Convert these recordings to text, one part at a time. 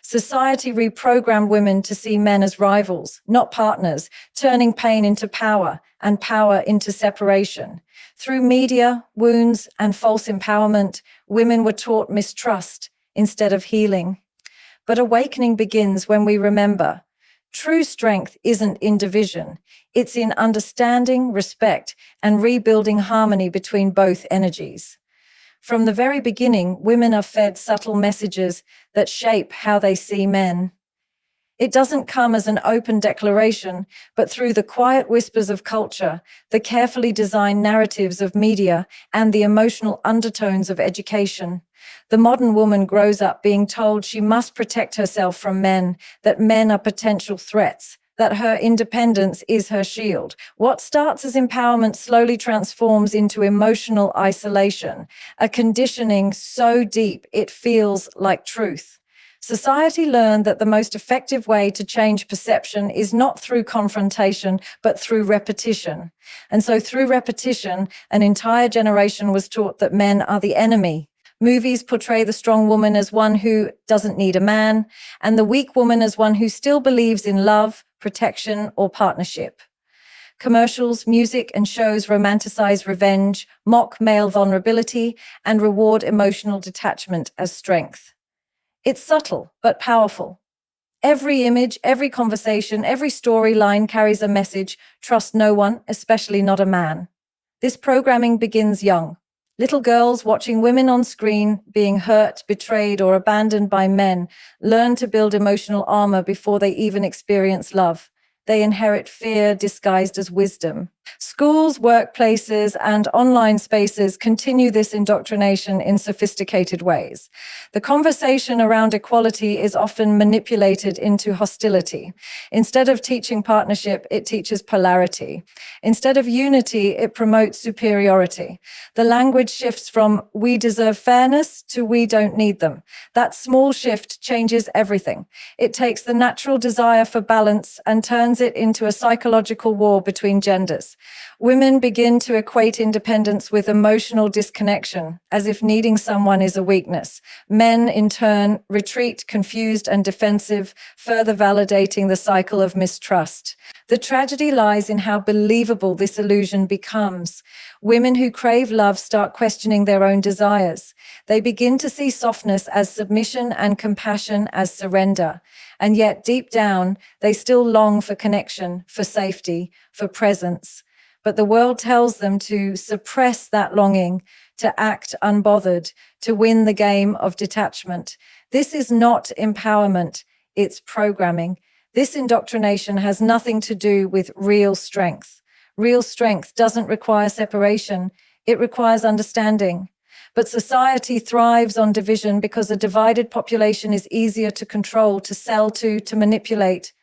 Society reprogrammed women to see men as rivals, not partners, turning pain into power and power into separation. Through media, wounds, and false empowerment, women were taught mistrust instead of healing. But awakening begins when we remember true strength isn't in division. It's in understanding, respect, and rebuilding harmony between both energies. From the very beginning, women are fed subtle messages that shape how they see men. It doesn't come as an open declaration, but through the quiet whispers of culture, the carefully designed narratives of media, and the emotional undertones of education. The modern woman grows up being told she must protect herself from men, that men are potential threats, that her independence is her shield. What starts as empowerment slowly transforms into emotional isolation, a conditioning so deep it feels like truth. Society learned that the most effective way to change perception is not through confrontation, but through repetition. And so through repetition, an entire generation was taught that men are the enemy. Movies portray the strong woman as one who doesn't need a man, and the weak woman as one who still believes in love, protection, or partnership. Commercials, music, and shows romanticize revenge, mock male vulnerability, and reward emotional detachment as strength. It's subtle, but powerful. Every image, every conversation, every storyline carries a message: trust no one, especially not a man. This programming begins young. Little girls watching women on screen being hurt, betrayed, or abandoned by men learn to build emotional armor before they even experience love. They inherit fear disguised as wisdom. Schools, workplaces, and online spaces continue this indoctrination in sophisticated ways. The conversation around equality is often manipulated into hostility. Instead of teaching partnership, it teaches polarity. Instead of unity, it promotes superiority. The language shifts from "we deserve fairness" to "we don't need them." That small shift changes everything. It takes the natural desire for balance and turns it into a psychological war between genders. Women begin to equate independence with emotional disconnection, as if needing someone is a weakness. Men, in turn, retreat confused and defensive, further validating the cycle of mistrust. The tragedy lies in how believable this illusion becomes. Women who crave love start questioning their own desires. They begin to see softness as submission and compassion as surrender. And yet, deep down, they still long for connection, for safety, for presence. But the world tells them to suppress that longing, to act unbothered, to win the game of detachment. This is not empowerment, it's programming. This indoctrination has nothing to do with real strength. Real strength doesn't require separation, it requires understanding. But society thrives on division because a divided population is easier to control, to sell to manipulate.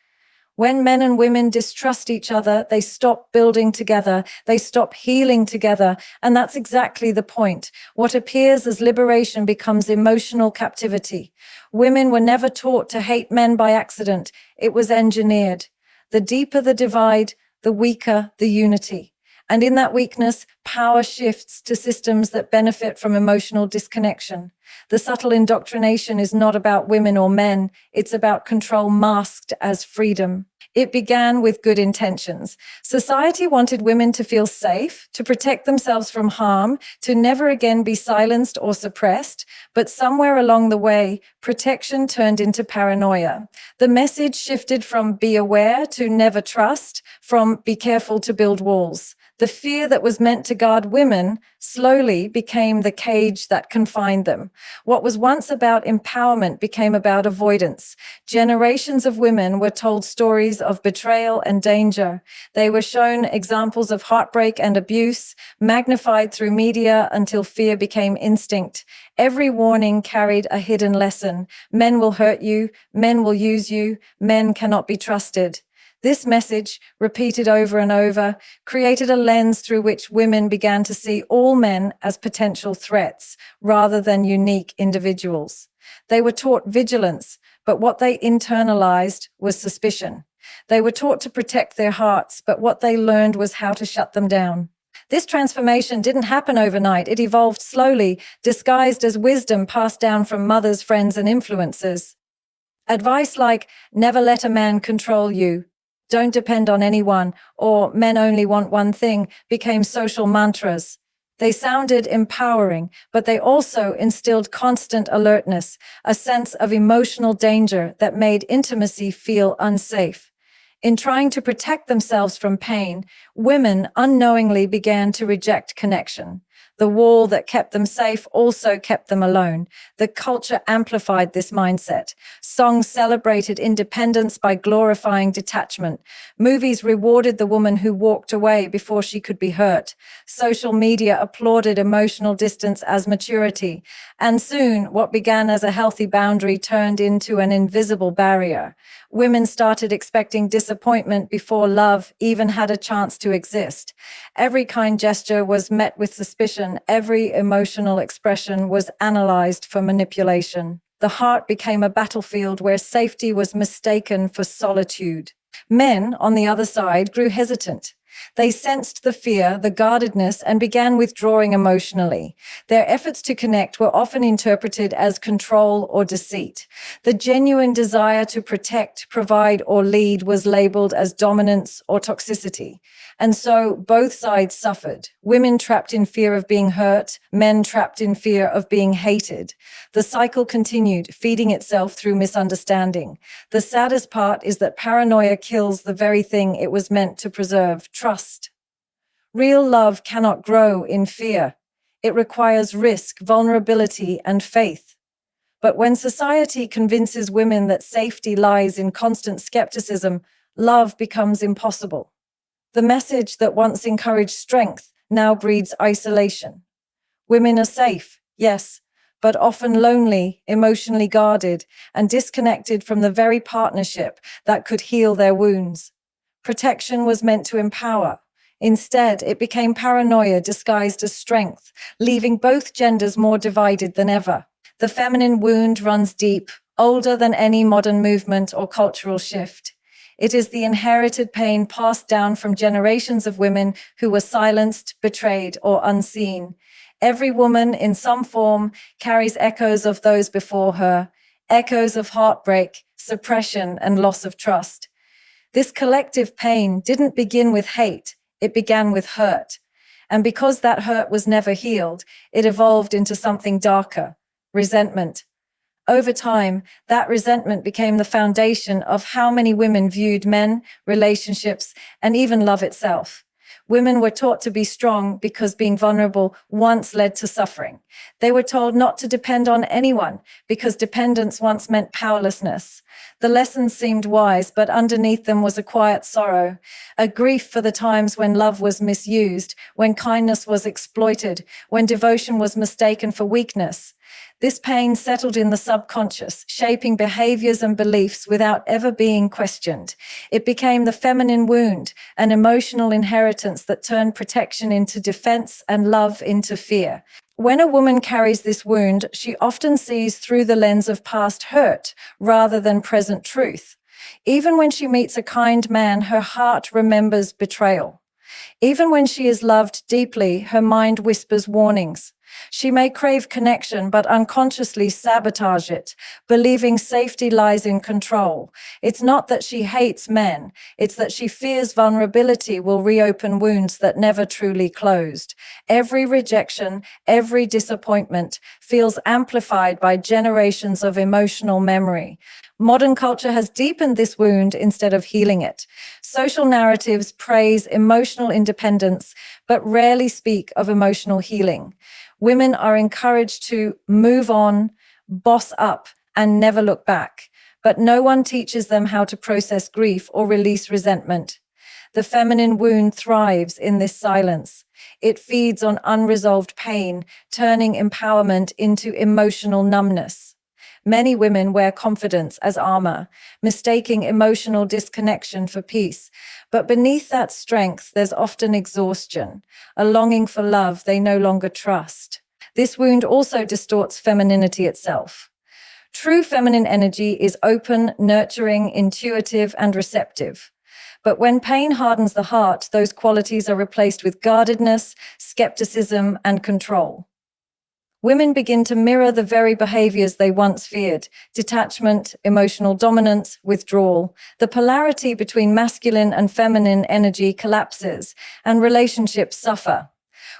When men and women distrust each other, they stop building together, they stop healing together, and that's exactly the point. What appears as liberation becomes emotional captivity. Women were never taught to hate men by accident, it was engineered. The deeper the divide, the weaker the unity. And in that weakness, power shifts to systems that benefit from emotional disconnection. The subtle indoctrination is not about women or men, it's about control masked as freedom. It began with good intentions. Society wanted women to feel safe, to protect themselves from harm, to never again be silenced or suppressed. But somewhere along the way, protection turned into paranoia. The message shifted from "be aware" to "never trust," from "be careful" to "build walls." The fear that was meant to guard women slowly became the cage that confined them. What was once about empowerment became about avoidance. Generations of women were told stories of betrayal and danger. They were shown examples of heartbreak and abuse, magnified through media until fear became instinct. Every warning carried a hidden lesson. Men will hurt you, men will use you, men cannot be trusted. This message, repeated over and over, created a lens through which women began to see all men as potential threats rather than unique individuals. They were taught vigilance, but what they internalized was suspicion. They were taught to protect their hearts, but what they learned was how to shut them down. This transformation didn't happen overnight. It evolved slowly, disguised as wisdom passed down from mothers, friends, and influencers. Advice like, never let a man control you, don't depend on anyone, or men only want one thing, became social mantras. They sounded empowering, but they also instilled constant alertness, a sense of emotional danger that made intimacy feel unsafe. In trying to protect themselves from pain, women unknowingly began to reject connection. The wall that kept them safe also kept them alone. The culture amplified this mindset. Songs celebrated independence by glorifying detachment. Movies rewarded the woman who walked away before she could be hurt. Social media applauded emotional distance as maturity. And soon, what began as a healthy boundary turned into an invisible barrier. Women started expecting disappointment before love even had a chance to exist. Every kind gesture was met with suspicion. Every emotional expression was analyzed for manipulation. The heart became a battlefield where safety was mistaken for solitude. Men, on the other side, grew hesitant. They sensed the fear, the guardedness, and began withdrawing emotionally. Their efforts to connect were often interpreted as control or deceit. The genuine desire to protect, provide, or lead was labeled as dominance or toxicity. And so both sides suffered. Women trapped in fear of being hurt, men trapped in fear of being hated. The cycle continued, feeding itself through misunderstanding. The saddest part is that paranoia kills the very thing it was meant to preserve: trust. Real love cannot grow in fear. It requires risk, vulnerability, and faith. But when society convinces women that safety lies in constant skepticism, love becomes impossible. The message that once encouraged strength now breeds isolation. Women are safe, yes, but often lonely, emotionally guarded, and disconnected from the very partnership that could heal their wounds. Protection was meant to empower. Instead, it became paranoia disguised as strength, leaving both genders more divided than ever. The feminine wound runs deep, older than any modern movement or cultural shift. It is the inherited pain passed down from generations of women who were silenced, betrayed, or unseen. Every woman, in some form, carries echoes of those before her, echoes of heartbreak, suppression, and loss of trust. This collective pain didn't begin with hate, it began with hurt. And because that hurt was never healed, it evolved into something darker: resentment. Over time, that resentment became the foundation of how many women viewed men, relationships, and even love itself. Women were taught to be strong because being vulnerable once led to suffering. They were told not to depend on anyone because dependence once meant powerlessness. The lessons seemed wise, but underneath them was a quiet sorrow, a grief for the times when love was misused, when kindness was exploited, when devotion was mistaken for weakness. This pain settled in the subconscious, shaping behaviors and beliefs without ever being questioned. It became the feminine wound, an emotional inheritance that turned protection into defense and love into fear. When a woman carries this wound, she often sees through the lens of past hurt rather than present truth. Even when she meets a kind man, her heart remembers betrayal. Even when she is loved deeply, her mind whispers warnings. She may crave connection, but unconsciously sabotage it, believing safety lies in control. It's not that she hates men, it's that she fears vulnerability will reopen wounds that never truly closed. Every rejection, every disappointment feels amplified by generations of emotional memory. Modern culture has deepened this wound instead of healing it. Social narratives praise emotional independence, but rarely speak of emotional healing. Women are encouraged to move on, boss up, and never look back. But no one teaches them how to process grief or release resentment. The feminine wound thrives in this silence. It feeds on unresolved pain, turning empowerment into emotional numbness. Many women wear confidence as armor, mistaking emotional disconnection for peace. But beneath that strength, there's often exhaustion, a longing for love they no longer trust. This wound also distorts femininity itself. True feminine energy is open, nurturing, intuitive, and receptive. But when pain hardens the heart, those qualities are replaced with guardedness, skepticism, and control. Women begin to mirror the very behaviors they once feared: detachment, emotional dominance, withdrawal. The polarity between masculine and feminine energy collapses, and relationships suffer.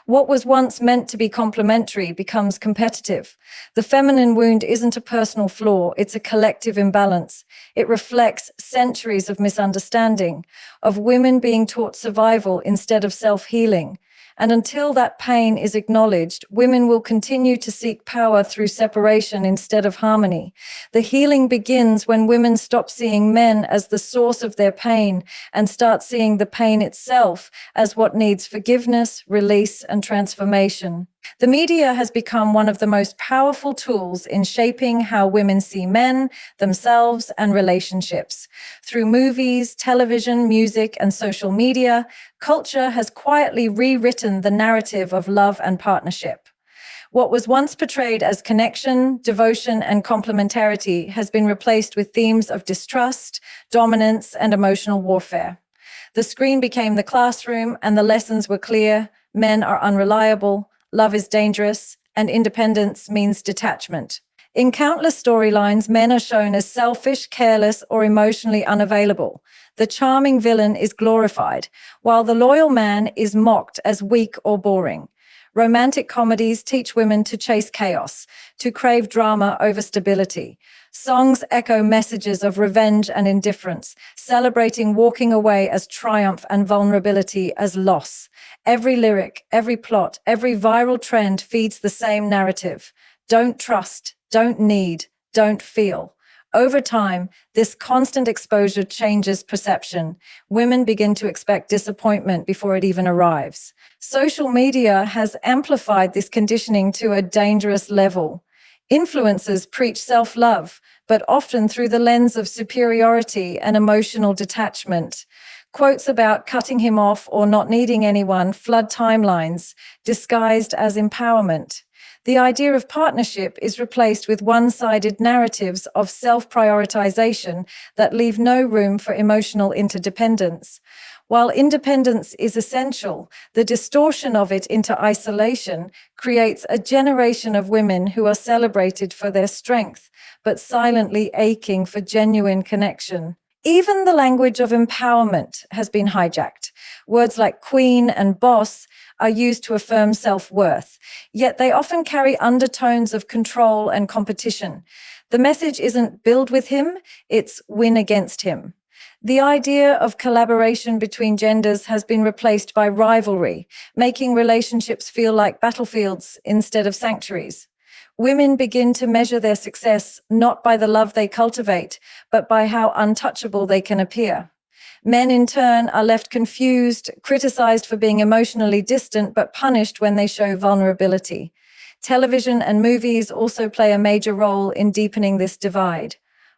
What was once meant to be complementary becomes competitive. The feminine wound isn't a personal flaw, it's a collective imbalance. It reflects centuries of misunderstanding, of women being taught survival instead of self-healing. And until that pain is acknowledged, women will continue to seek power through separation instead of harmony. The healing begins when women stop seeing men as the source of their pain and start seeing the pain itself as what needs forgiveness, release, and transformation. The media has become one of the most powerful tools in shaping how women see men, themselves, and relationships. Through movies, television, music, and social media, culture has quietly rewritten the narrative of love and partnership. What was once portrayed as connection, devotion, and complementarity has been replaced with themes of distrust, dominance, and emotional warfare. The screen became the classroom, and the lessons were clear: men are unreliable, love is dangerous, and independence means detachment. In countless storylines, men are shown as selfish, careless, or emotionally unavailable. The charming villain is glorified, while the loyal man is mocked as weak or boring. Romantic comedies teach women to chase chaos, to crave drama over stability. Songs echo messages of revenge and indifference, celebrating walking away as triumph and vulnerability as loss. Every lyric, every plot, every viral trend feeds the same narrative: don't trust, don't need, don't feel. Over time, this constant exposure changes perception. Women begin to expect disappointment before it even arrives. Social media has amplified this conditioning to a dangerous level. Influencers preach self-love, but often through the lens of superiority and emotional detachment. Quotes about cutting him off or not needing anyone flood timelines, disguised as empowerment. The idea of partnership is replaced with one-sided narratives of self-prioritization that leave no room for emotional interdependence. While independence is essential, the distortion of it into isolation creates a generation of women who are celebrated for their strength, but silently aching for genuine connection. Even the language of empowerment has been hijacked. Words like queen and boss are used to affirm self-worth, yet they often carry undertones of control and competition. The message isn't build with him, it's win against him. The idea of collaboration between genders has been replaced by rivalry, making relationships feel like battlefields instead of sanctuaries. Women begin to measure their success not by the love they cultivate, but by how untouchable they can appear. Men, in turn, are left confused, criticized for being emotionally distant, but punished when they show vulnerability. Television and movies also play a major role in deepening this divide.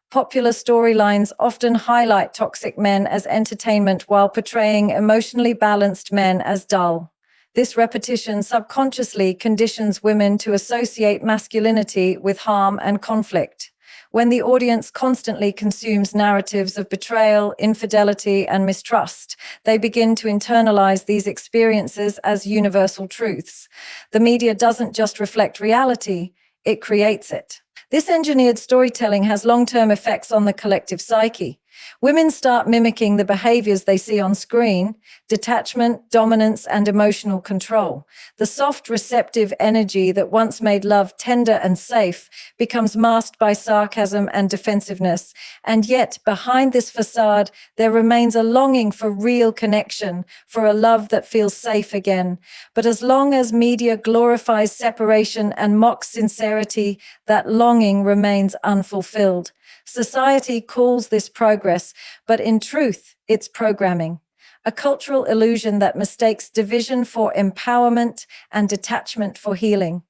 Popular storylines often highlight toxic men as entertainment while portraying emotionally balanced men as dull. This repetition subconsciously conditions women to associate masculinity with harm and conflict. When the audience constantly consumes narratives of betrayal, infidelity, and mistrust, they begin to internalize these experiences as universal truths. The media doesn't just reflect reality, it creates it. This engineered storytelling has long-term effects on the collective psyche. Women start mimicking the behaviors they see on screen: detachment, dominance, and emotional control. The soft, receptive energy that once made love tender and safe becomes masked by sarcasm and defensiveness. And yet, behind this facade, there remains a longing for real connection, for a love that feels safe again. But as long as media glorifies separation and mocks sincerity, that longing remains unfulfilled. Society calls this progress, but in truth, it's programming. A cultural illusion that mistakes division for empowerment and detachment for healing.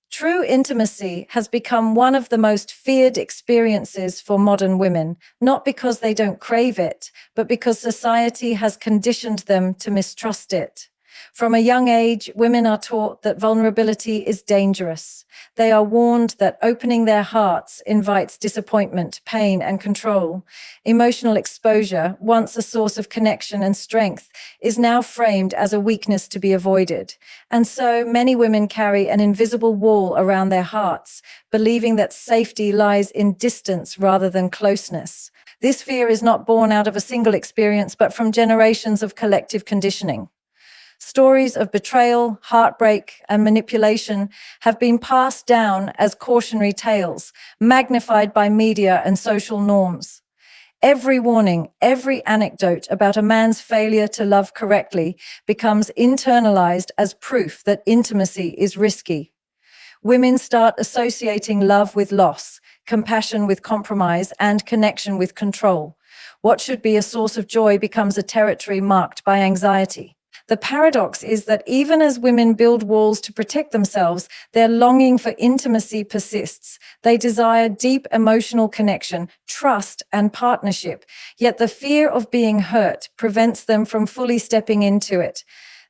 True intimacy has become one of the most feared experiences for modern women, not because they don't crave it, but because society has conditioned them to mistrust it. From a young age, women are taught that vulnerability is dangerous. They are warned that opening their hearts invites disappointment, pain, and control. Emotional exposure, once a source of connection and strength, is now framed as a weakness to be avoided. And so many women carry an invisible wall around their hearts, believing that safety lies in distance rather than closeness. This fear is not born out of a single experience, but from generations of collective conditioning. Stories of betrayal, heartbreak, and manipulation have been passed down as cautionary tales, magnified by media and social norms. Every warning, every anecdote about a man's failure to love correctly becomes internalized as proof that intimacy is risky. Women start associating love with loss, compassion with compromise, and connection with control. What should be a source of joy becomes a territory marked by anxiety. The paradox is that even as women build walls to protect themselves, their longing for intimacy persists. They desire deep emotional connection, trust, and partnership, yet the fear of being hurt prevents them from fully stepping into it.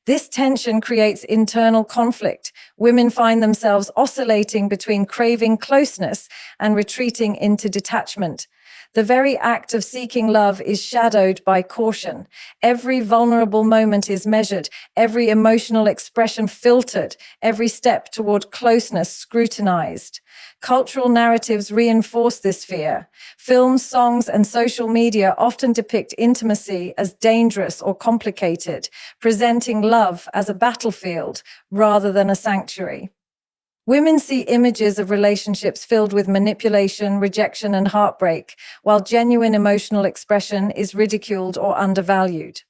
This tension creates internal conflict. Women find themselves oscillating between craving closeness and retreating into detachment. The very act of seeking love is shadowed by caution. Every vulnerable moment is measured, every emotional expression filtered, every step toward closeness scrutinized. Cultural narratives reinforce this fear. Films, songs, and social media often depict intimacy as dangerous or complicated, presenting love as a battlefield rather than a sanctuary. Women see images of relationships filled with manipulation, rejection, and heartbreak, while genuine emotional expression is ridiculed or undervalued.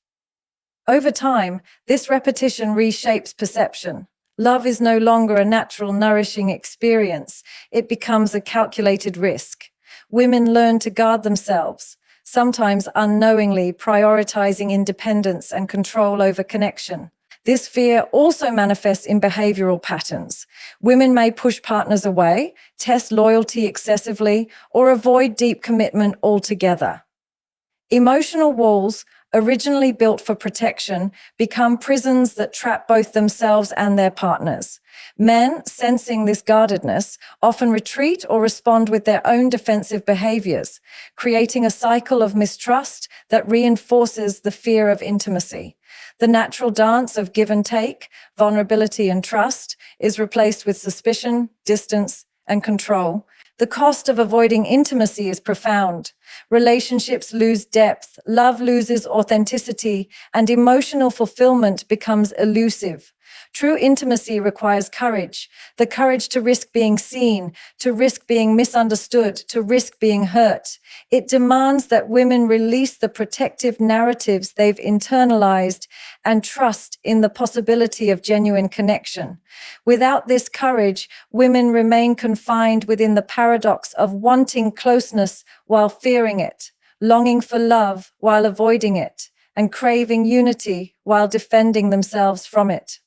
Over time, this repetition reshapes perception. Love is no longer a natural, nourishing experience. It becomes a calculated risk. Women learn to guard themselves, sometimes unknowingly prioritizing independence and control over connection. This fear also manifests in behavioral patterns. Women may push partners away, test loyalty excessively, or avoid deep commitment altogether. Emotional walls, originally built for protection, become prisons that trap both themselves and their partners. Men, sensing this guardedness, often retreat or respond with their own defensive behaviors, creating a cycle of mistrust that reinforces the fear of intimacy. The natural dance of give and take, vulnerability and trust, is replaced with suspicion, distance, and control. The cost of avoiding intimacy is profound. Relationships lose depth, love loses authenticity, and emotional fulfillment becomes elusive. True intimacy requires courage, the courage to risk being seen, to risk being misunderstood, to risk being hurt. It demands that women release the protective narratives they've internalized and trust in the possibility of genuine connection. Without this courage, women remain confined within the paradox of wanting closeness while fearing it, longing for love while avoiding it, and craving unity while defending themselves from it.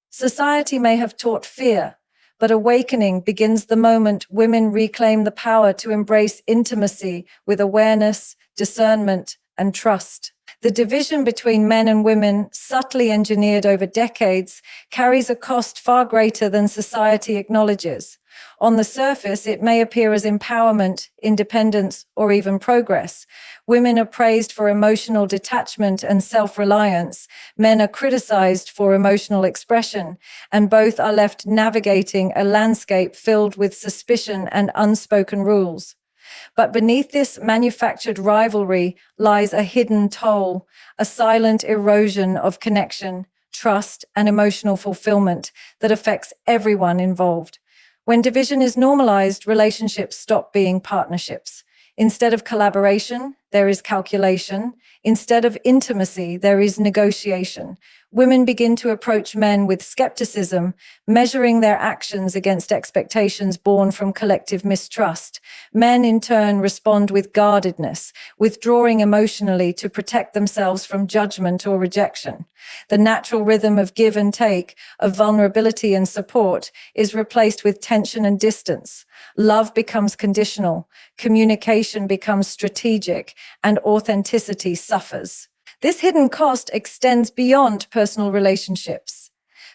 Society may have taught fear, but awakening begins the moment women reclaim the power to embrace intimacy with awareness, discernment, and trust. The division between men and women, subtly engineered over decades, carries a cost far greater than society acknowledges. On the surface, it may appear as empowerment, independence, or even progress. Women are praised for emotional detachment and self-reliance. Men are criticized for emotional expression, and both are left navigating a landscape filled with suspicion and unspoken rules. But beneath this manufactured rivalry lies a hidden toll, a silent erosion of connection, trust, and emotional fulfillment that affects everyone involved. When division is normalized, relationships stop being partnerships. Instead of collaboration, there is calculation. Instead of intimacy, there is negotiation. Women begin to approach men with skepticism, measuring their actions against expectations born from collective mistrust. Men, in turn, respond with guardedness, withdrawing emotionally to protect themselves from judgment or rejection. The natural rhythm of give and take, of vulnerability and support, is replaced with tension and distance. Love becomes conditional, communication becomes strategic, and authenticity suffers. This hidden cost extends beyond personal relationships.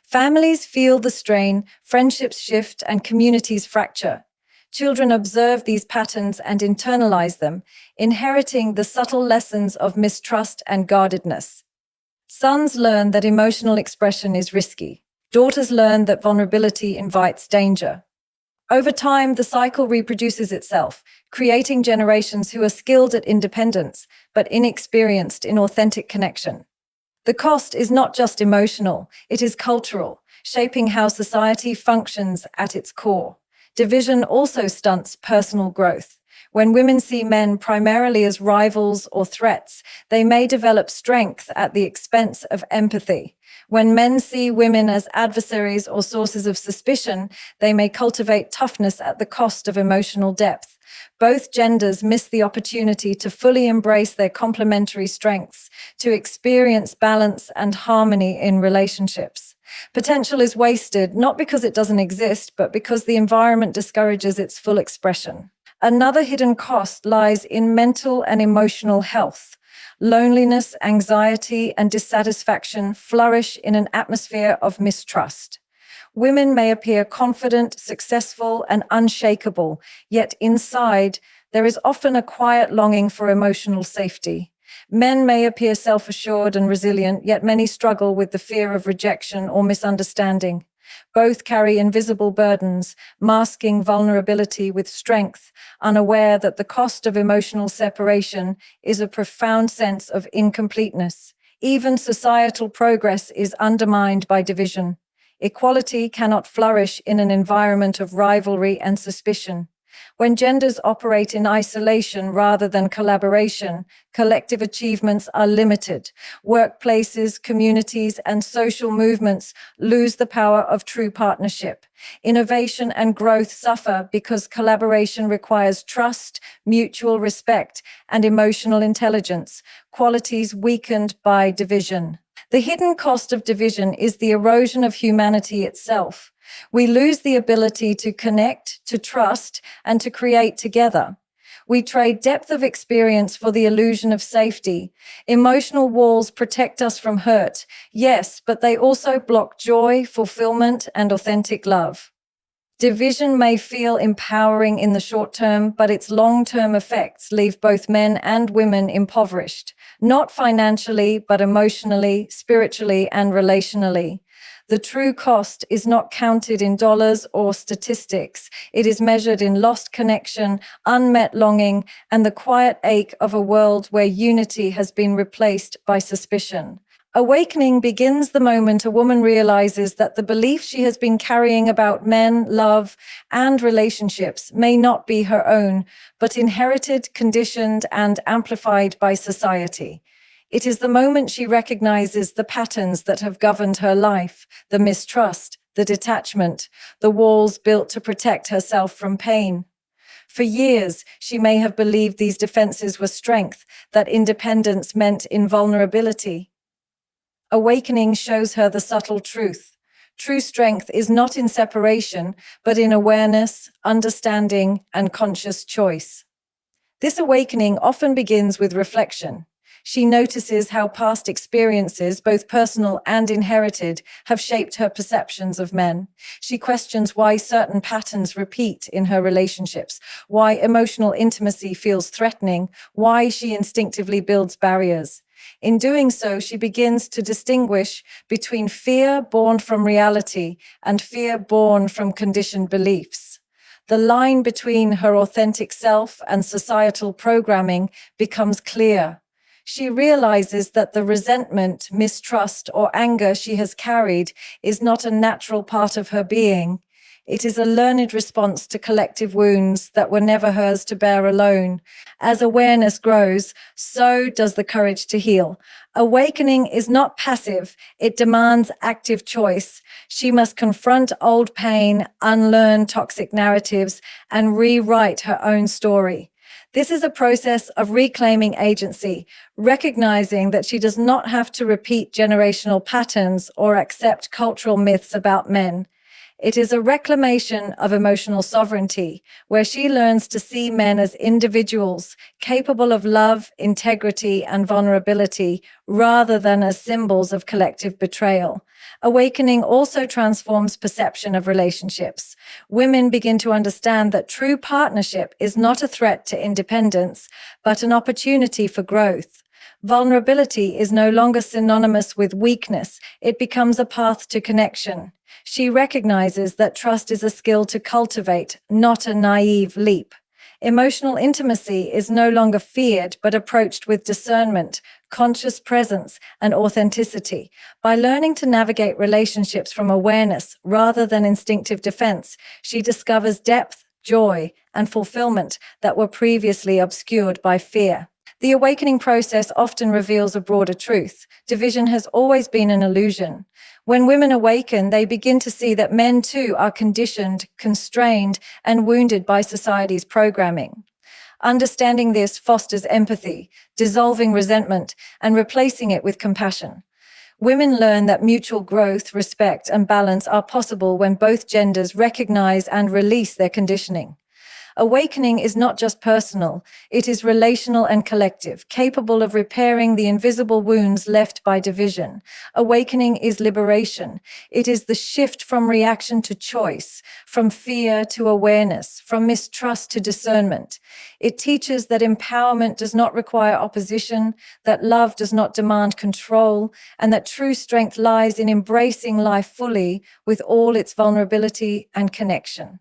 Families feel the strain, friendships shift, and communities fracture. Children observe these patterns and internalize them, inheriting the subtle lessons of mistrust and guardedness. Sons learn that emotional expression is risky. Daughters learn that vulnerability invites danger. Over time, the cycle reproduces itself, creating generations who are skilled at independence, but inexperienced in authentic connection. The cost is not just emotional, it is cultural, shaping how society functions at its core. Division also stunts personal growth. When women see men primarily as rivals or threats, they may develop strength at the expense of empathy. When men see women as adversaries or sources of suspicion, they may cultivate toughness at the cost of emotional depth. Both genders miss the opportunity to fully embrace their complementary strengths, to experience balance and harmony in relationships. Potential is wasted not because it doesn't exist, but because the environment discourages its full expression. Another hidden cost lies in mental and emotional health. Loneliness, anxiety, and dissatisfaction flourish in an atmosphere of mistrust. Women may appear confident, successful, and unshakable, yet inside, there is often a quiet longing for emotional safety. Men may appear self-assured and resilient, yet many struggle with the fear of rejection or misunderstanding. Both carry invisible burdens, masking vulnerability with strength, unaware that the cost of emotional separation is a profound sense of incompleteness. Even societal progress is undermined by division. Equality cannot flourish in an environment of rivalry and suspicion. When genders operate in isolation rather than collaboration, collective achievements are limited. Workplaces, communities, and social movements lose the power of true partnership. Innovation and growth suffer because collaboration requires trust, mutual respect, and emotional intelligence, qualities weakened by division. The hidden cost of division is the erosion of humanity itself. We lose the ability to connect, to trust, and to create together. We trade depth of experience for the illusion of safety. Emotional walls protect us from hurt, yes, but they also block joy, fulfillment, and authentic love. Division may feel empowering in the short term, but its long-term effects leave both men and women impoverished, not financially, but emotionally, spiritually, and relationally. The true cost is not counted in dollars or statistics. It is measured in lost connection, unmet longing, and the quiet ache of a world where unity has been replaced by suspicion. Awakening begins the moment a woman realizes that the belief she has been carrying about men, love, and relationships may not be her own, but inherited, conditioned, and amplified by society. It is the moment she recognizes the patterns that have governed her life, the mistrust, the detachment, the walls built to protect herself from pain. For years, she may have believed these defenses were strength, that independence meant invulnerability. Awakening shows her the subtle truth. True strength is not in separation, but in awareness, understanding, and conscious choice. This awakening often begins with reflection. She notices how past experiences, both personal and inherited, have shaped her perceptions of men. She questions why certain patterns repeat in her relationships, why emotional intimacy feels threatening, why she instinctively builds barriers. In doing so, she begins to distinguish between fear born from reality and fear born from conditioned beliefs. The line between her authentic self and societal programming becomes clear. She realizes that the resentment, mistrust, or anger she has carried is not a natural part of her being. It is a learned response to collective wounds that were never hers to bear alone. As awareness grows, so does the courage to heal. Awakening is not passive, it demands active choice. She must confront old pain, unlearn toxic narratives, and rewrite her own story. This is a process of reclaiming agency, recognizing that she does not have to repeat generational patterns or accept cultural myths about men. It is a reclamation of emotional sovereignty, where she learns to see men as individuals capable of love, integrity, and vulnerability, rather than as symbols of collective betrayal. Awakening also transforms perception of relationships. Women begin to understand that true partnership is not a threat to independence, but an opportunity for growth. Vulnerability is no longer synonymous with weakness. It becomes a path to connection. She recognizes that trust is a skill to cultivate, not a naive leap. Emotional intimacy is no longer feared, but approached with discernment, conscious presence, and authenticity. By learning to navigate relationships from awareness rather than instinctive defense, she discovers depth, joy, and fulfillment that were previously obscured by fear. The awakening process often reveals a broader truth. Division has always been an illusion. When women awaken, they begin to see that men too are conditioned, constrained, and wounded by society's programming. Understanding this fosters empathy, dissolving resentment, and replacing it with compassion. Women learn that mutual growth, respect, and balance are possible when both genders recognize and release their conditioning. Awakening is not just personal, it is relational and collective, capable of repairing the invisible wounds left by division. Awakening is liberation. It is the shift from reaction to choice, from fear to awareness, from mistrust to discernment. It teaches that empowerment does not require opposition, that love does not demand control, and that true strength lies in embracing life fully with all its vulnerability and connection.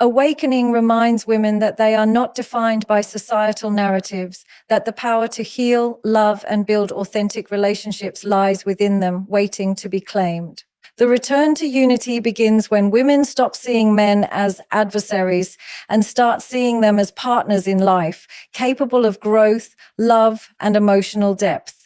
Awakening reminds women that they are not defined by societal narratives, that the power to heal, love, and build authentic relationships lies within them, waiting to be claimed. The return to unity begins when women stop seeing men as adversaries and start seeing them as partners in life, capable of growth, love, and emotional depth.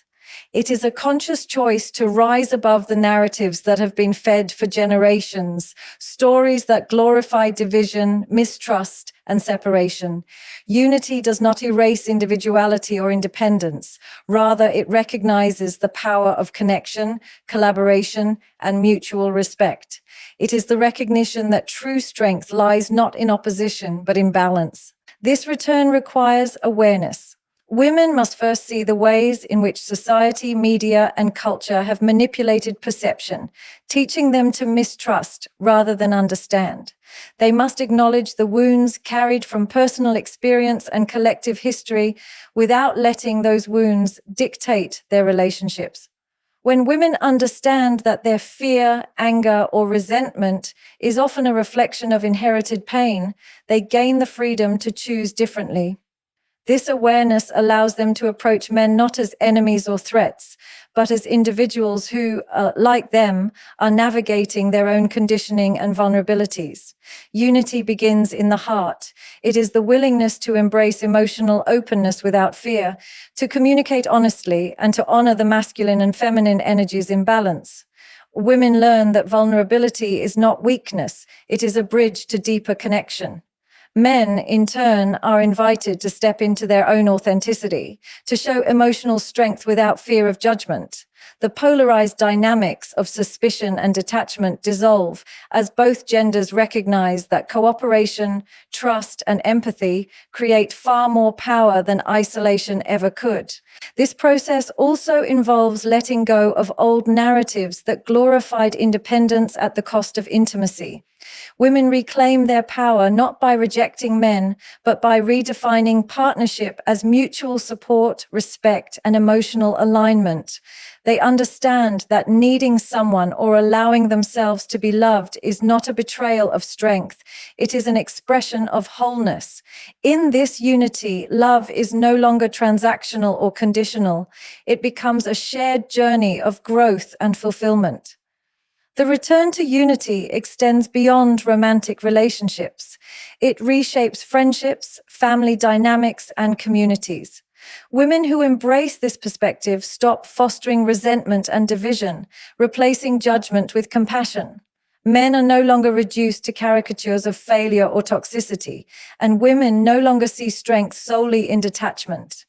It is a conscious choice to rise above the narratives that have been fed for generations, stories that glorify division, mistrust, and separation. Unity does not erase individuality or independence. Rather, it recognizes the power of connection, collaboration, and mutual respect. It is the recognition that true strength lies not in opposition, but in balance. This return requires awareness. Women must first see the ways in which society, media, and culture have manipulated perception, teaching them to mistrust rather than understand. They must acknowledge the wounds carried from personal experience and collective history without letting those wounds dictate their relationships. When women understand that their fear, anger, or resentment is often a reflection of inherited pain, they gain the freedom to choose differently. This awareness allows them to approach men not as enemies or threats, but as individuals who, like them, are navigating their own conditioning and vulnerabilities. Unity begins in the heart. It is the willingness to embrace emotional openness without fear, to communicate honestly, and to honor the masculine and feminine energies in balance. Women learn that vulnerability is not weakness, it is a bridge to deeper connection. Men, in turn, are invited to step into their own authenticity, to show emotional strength without fear of judgment. The polarized dynamics of suspicion and detachment dissolve as both genders recognize that cooperation, trust, and empathy create far more power than isolation ever could. This process also involves letting go of old narratives that glorified independence at the cost of intimacy. Women reclaim their power not by rejecting men, but by redefining partnership as mutual support, respect, and emotional alignment. They understand that needing someone or allowing themselves to be loved is not a betrayal of strength. It is an expression of wholeness. In this unity, love is no longer transactional or conditional. It becomes a shared journey of growth and fulfillment. The return to unity extends beyond romantic relationships. It reshapes friendships, family dynamics, and communities. Women who embrace this perspective stop fostering resentment and division, replacing judgment with compassion. Men are no longer reduced to caricatures of failure or toxicity, and women no longer see strength solely in detachment.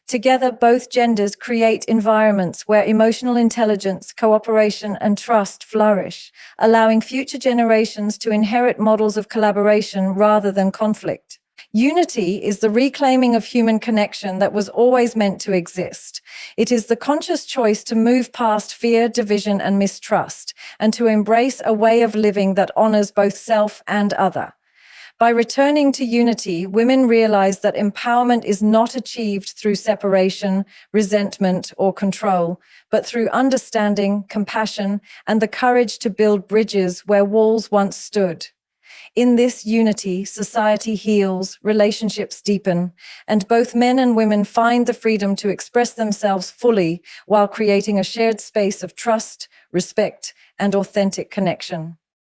Together, both genders create environments where emotional intelligence, cooperation, and trust flourish, allowing future generations to inherit models of collaboration rather than conflict. Unity is the reclaiming of human connection that was always meant to exist. It is the conscious choice to move past fear, division, and mistrust, and to embrace a way of living that honors both self and other. By returning to unity, women realize that empowerment is not achieved through separation, resentment, or control, but through understanding, compassion, and the courage to build bridges where walls once stood. In this unity, society heals, relationships deepen, and both men and women find the freedom to express themselves fully while creating a shared space of trust, respect, and authentic connection.